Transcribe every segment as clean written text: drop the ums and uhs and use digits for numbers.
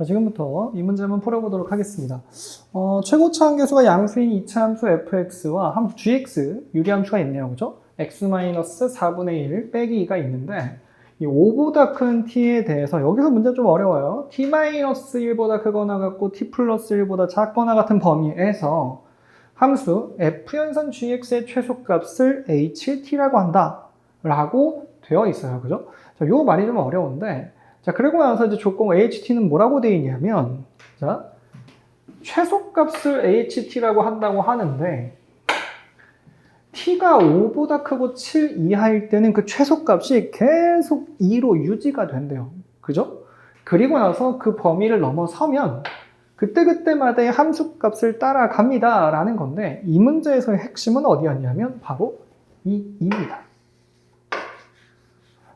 자, 지금부터 이 문제 한번 풀어보도록 하겠습니다. 최고차 함계수가 양수인 2차 함수 fx와 함수 gx 유리함수가 있네요. 그죠? x-4분의 1 빼기 2가 있는데 이 5보다 큰 t에 대해서 여기서 문제 좀 어려워요. t-1보다 크거나 같고 t 플러스 1보다 작거나 같은 범위에서 함수 f연산 gx의 최소값을 h1t라고 한다 라고 되어 있어요. 그죠? 자, 요 말이 좀 어려운데 자, 그리고 나서 이제 조건 ht는 뭐라고 되어 있냐면, 자, 최소값을 ht라고 한다고 하는데, t가 5보다 크고 7 이하일 때는 그 최소값이 계속 2로 유지가 된대요. 그죠? 그리고 나서 그 범위를 넘어서면, 그때그때마다의 함수값을 따라갑니다. 라는 건데, 이 문제에서의 핵심은 어디였냐면, 바로 이 2입니다.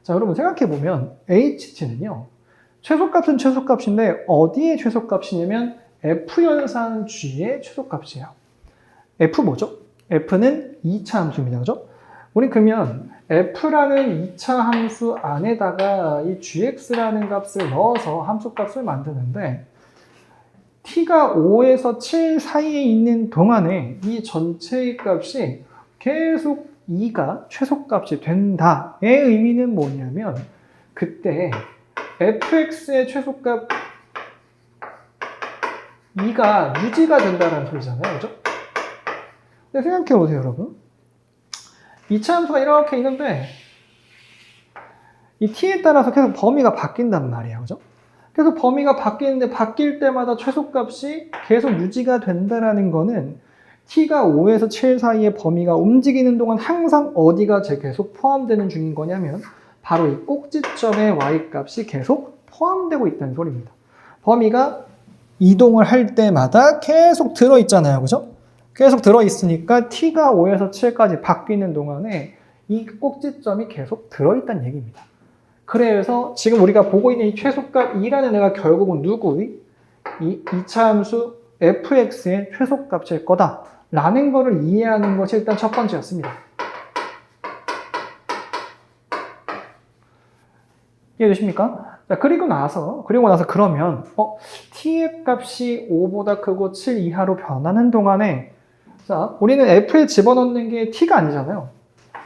자, 여러분 생각해보면 ht는요. 최소값은 최소값인데 어디의 최소값이냐면 f연산 g의 최소값이에요. f 뭐죠? f는 2차 함수입니다. 그죠? 우리 그러면 f라는 2차 함수 안에다가 이 gx라는 값을 넣어서 함수값을 만드는데 t가 5에서 7 사이에 있는 동안에 이 전체의 값이 계속 2가 최소값이 된다의 의미는 뭐냐면 그때 fx의 최소값 2가 유지가 된다는 소리잖아요. 그죠? 근데 생각해 보세요, 여러분. 2차 함수가 이렇게 있는데 이 t에 따라서 계속 범위가 바뀐단 말이에요. 그죠? 계속 범위가 바뀌는데 바뀔 때마다 최소값이 계속 유지가 된다는 거는 t가 5에서 7 사이의 범위가 움직이는 동안 항상 어디가 계속 포함되는 중인 거냐면 바로 이 꼭지점의 y값이 계속 포함되고 있다는 소리입니다. 범위가 이동을 할 때마다 계속 들어있잖아요. 그죠? 계속 들어있으니까 t가 5에서 7까지 바뀌는 동안에 이 꼭지점이 계속 들어있다는 얘기입니다. 그래서 지금 우리가 보고 있는 이 최소값 2라는 애가 결국은 누구의? 이 2차 함수 fx의 최소값일 거다. 라는 거를 이해하는 것이 일단 첫 번째였습니다. 이해되십니까? 자, 그리고 나서 그러면 t의 값이 5보다 크고 7 이하로 변하는 동안에 자, 우리는 f에 집어넣는 게 t가 아니잖아요.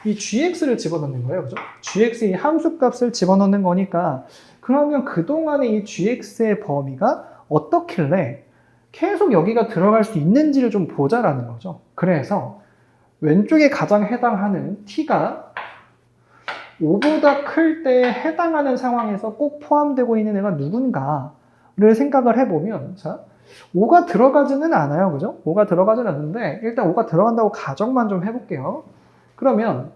이 gx를 집어넣는 거예요. 그죠? gx의 함수값을 집어넣는 거니까 그러면 그동안에 이 gx의 범위가 어떻길래 계속 여기가 들어갈 수 있는지를 좀 보자라는 거죠. 그래서 왼쪽에 가장 해당하는 t가 5보다 클 때에 해당하는 상황에서 꼭 포함되고 있는 애가 누군가를 생각을 해보면 자, 5가 들어가지는 않아요. 그죠? 5가 들어가지는 않는데 일단 5가 들어간다고 가정만 좀 해볼게요. 그러면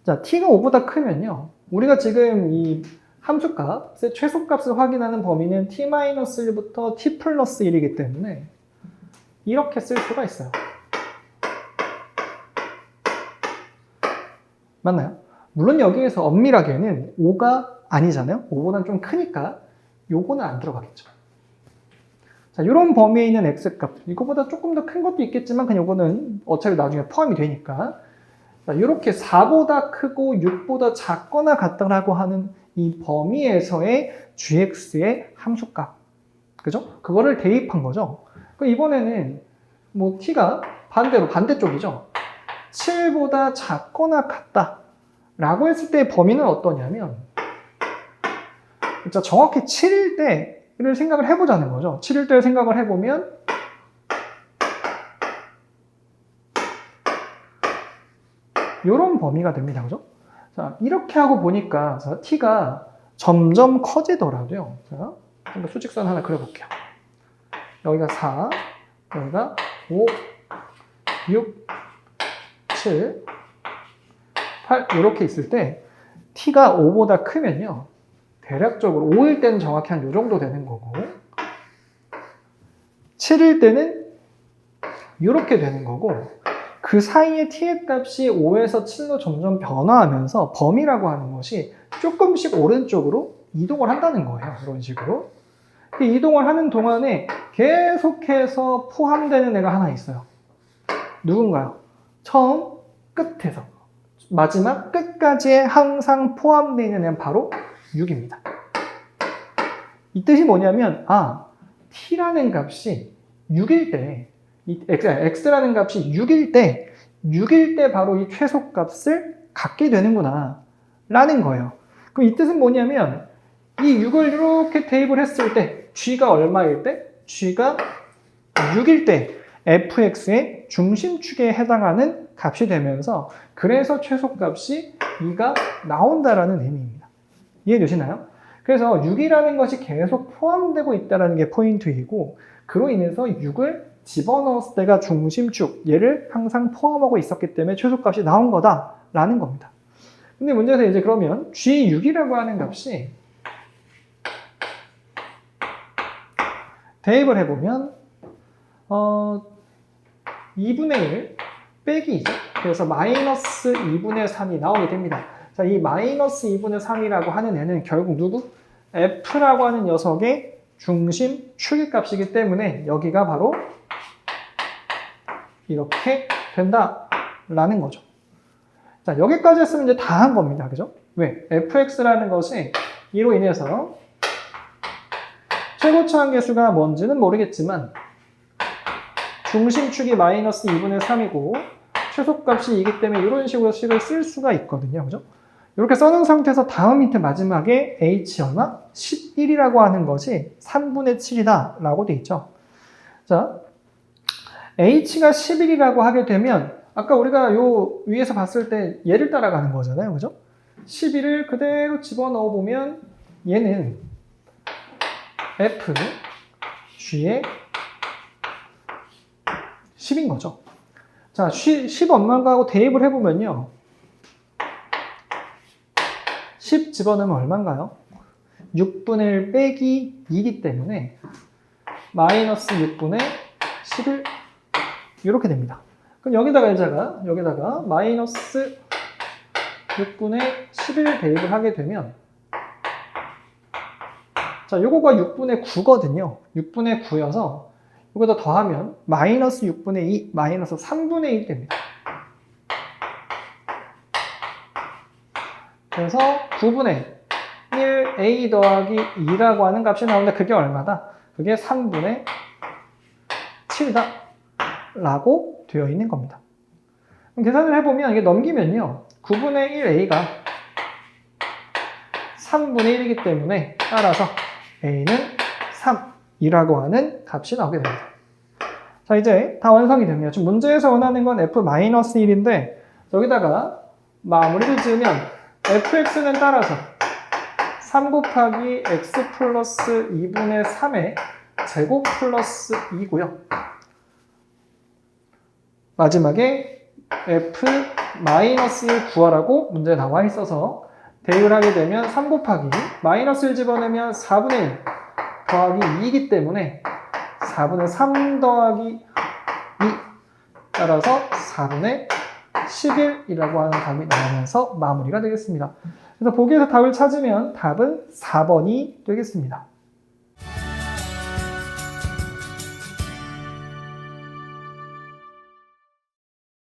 자, t가 5보다 크면요. 우리가 지금 이 함수값의 최소값을 확인하는 범위는 t-1부터 t 플러스 1이기 때문에 이렇게 쓸 수가 있어요. 맞나요? 물론 여기에서 엄밀하게는 5가 아니잖아요. 5보다는 좀 크니까 요거는 안 들어가겠죠. 자, 이런 범위에 있는 x값, 이거보다 조금 더 큰 것도 있겠지만 그냥 이거는 어차피 나중에 포함이 되니까 자, 이렇게 4보다 크고 6보다 작거나 같다라고 하는 이 범위에서의 gx의 함수값, 그죠? 그거를 대입한 거죠. 이번에는 뭐 t가 반대쪽이죠. 7보다 작거나 같다라고 했을 때 범위는 어떠냐면, 진짜 정확히 7일 때를 생각을 해보자는 거죠. 7일 때를 생각을 해보면 이런 범위가 됩니다. 그죠? 자, 이렇게 하고 보니까 자, t가 점점 커지더라도요. 자, 한번 수직선 하나 그려볼게요. 여기가 4, 여기가 5, 6, 7, 8 이렇게 있을 때 t가 5보다 크면요. 대략적으로 5일 때는 정확히 한 이 정도 되는 거고 7일 때는 이렇게 되는 거고 그 사이에 t의 값이 5에서 7로 점점 변화하면서 범위라고 하는 것이 조금씩 오른쪽으로 이동을 한다는 거예요. 이런 식으로. 이동을 하는 동안에 계속해서 포함되는 애가 하나 있어요. 누군가요? 처음 끝에서 마지막 끝까지 항상 포함되어 있는 애는 바로 6입니다. 이 뜻이 뭐냐면 t라는 값이 6일 때 x라는 값이 6일 때 바로 이 최소값을 갖게 되는구나 라는 거예요. 그럼 이 뜻은 뭐냐면 이 6을 이렇게 대입을 했을 때 g가 얼마일 때? g가 6일 때 fx의 중심축에 해당하는 값이 되면서 그래서 최소값이 2가 나온다라는 의미입니다. 이해되시나요? 그래서 6이라는 것이 계속 포함되고 있다는 게 포인트이고 그로 인해서 6을 집어넣었을 때가 중심축, 얘를 항상 포함하고 있었기 때문에 최소값이 나온 거다라는 겁니다. 근데 문제에서 이제 그러면 G6이라고 하는 값이 대입을 해보면 2분의 1 빼기 2죠. 그래서 마이너스 2분의 3이 나오게 됩니다. 자, 이 마이너스 2분의 3이라고 하는 애는 결국 누구? F라고 하는 녀석의 중심 축의 값이기 때문에 여기가 바로 이렇게 된다라는 거죠. 자, 여기까지 했으면 이제 다 한 겁니다. 그죠? 왜? fx라는 것이 이로 인해서 최고차 한계수가 뭔지는 모르겠지만 중심축이 마이너스 2분의 3이고 최소값이 2기 때문에 이런 식으로 식을 쓸 수가 있거든요. 그죠? 이렇게 써놓은 상태에서 다음 힌트 마지막에 h 얼마? 11이라고 하는 것이 3분의 7이다 라고 돼 있죠. 자, h가 11이라고 하게 되면 아까 우리가 요 위에서 봤을 때 얘를 따라가는 거잖아요. 그죠? 11을 그대로 집어넣어 보면 얘는 f, g의 10인 거죠. 자, 10 얼마인가 하고 대입을 해보면요. 10 집어넣으면 얼마인가요? 6분의 1 빼기 2이기 때문에 마이너스 6분의 11 이렇게 됩니다. 그럼 여기다가 마이너스 6분의 11 대입을 하게 되면 자, 요거가 6분의 9거든요. 6분의 9여서 요거다 더하면 마이너스 6분의 2, 마이너스 3분의 1 됩니다. 그래서 9분의 1 a 더하기 2라고 하는 값이 나오는데 그게 얼마다? 그게 3분의 7이다 라고 되어 있는 겁니다. 그럼 계산을 해보면 이게 넘기면요. 9분의 1a가 3분의 1이기 때문에 따라서 a는 3이라고 하는 값이 나오게 됩니다. 자, 이제 다 완성이 됩니다. 지금 문제에서 원하는 건 f-1인데 여기다가 마무리를 지으면 fx는 따라서 3 곱하기 x 플러스 2분의 3의 제곱 플러스 2고요. 마지막에 f-1 구하라고 문제에 나와 있어서 대입을 하게 되면 3 곱하기 마이너스 1 집어넣으면 4분의 1 더하기 2이기 때문에 4분의 3 더하기 2 따라서 4분의 11이라고 하는 답이 나오면서 마무리가 되겠습니다. 그래서 보기에서 답을 찾으면 답은 4번이 되겠습니다.